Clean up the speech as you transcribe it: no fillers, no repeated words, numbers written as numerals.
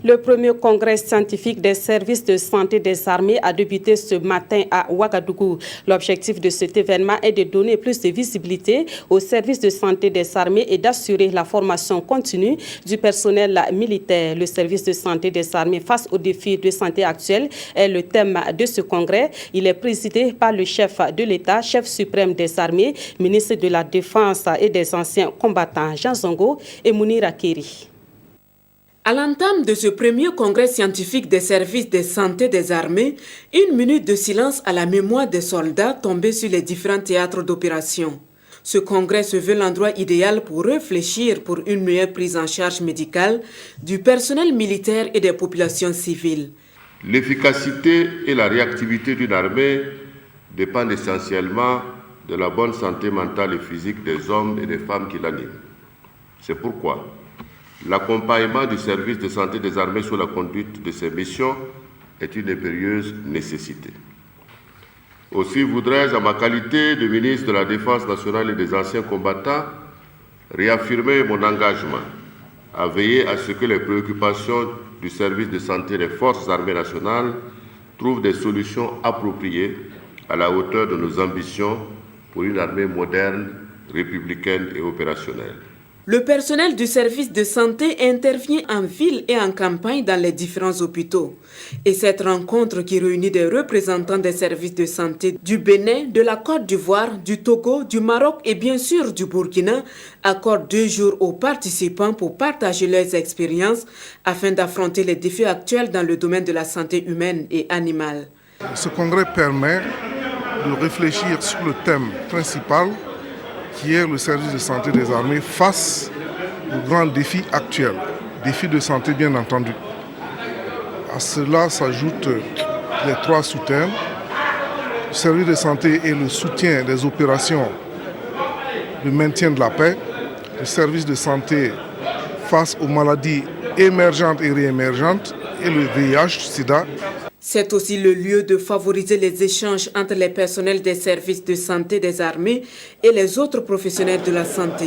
Le premier congrès scientifique des services de santé des armées a débuté ce matin à Ouagadougou. L'objectif de cet événement est de donner plus de visibilité aux services de santé des armées et d'assurer la formation continue du personnel militaire. Le service de santé des armées face aux défis de santé actuels est le thème de ce congrès. Il est présidé par le chef de l'État, chef suprême des armées, ministre de la Défense et des anciens combattants, Jean Zongo et Mounir Akeri. À l'entame de ce premier congrès scientifique des services de santé des armées, une minute de silence à la mémoire des soldats tombés sur les différents théâtres d'opération. Ce congrès se veut l'endroit idéal pour réfléchir pour une meilleure prise en charge médicale du personnel militaire et des populations civiles. L'efficacité et la réactivité d'une armée dépendent essentiellement de la bonne santé mentale et physique des hommes et des femmes qui l'animent. C'est pourquoi l'accompagnement du service de santé des armées sous la conduite de ces missions est une impérieuse nécessité. Aussi voudrais-je, en ma qualité de ministre de la Défense nationale et des anciens combattants, réaffirmer mon engagement à veiller à ce que les préoccupations du service de santé des forces armées nationales trouvent des solutions appropriées à la hauteur de nos ambitions pour une armée moderne, républicaine et opérationnelle. Le personnel du service de santé intervient en ville et en campagne dans les différents hôpitaux. Et cette rencontre qui réunit des représentants des services de santé du Bénin, de la Côte d'Ivoire, du Togo, du Maroc et bien sûr du Burkina accorde 2 jours aux participants pour partager leurs expériences afin d'affronter les défis actuels dans le domaine de la santé humaine et animale. Ce congrès permet de réfléchir sur le thème principal qui est le service de santé des armées face aux grands défis actuels, défis de santé bien entendu. À cela s'ajoutent les 3 sous-thèmes. Le service de santé et le soutien des opérations de maintien de la paix, le service de santé face aux maladies émergentes et réémergentes et le VIH-Sida. C'est aussi le lieu de favoriser les échanges entre les personnels des services de santé des armées et les autres professionnels de la santé.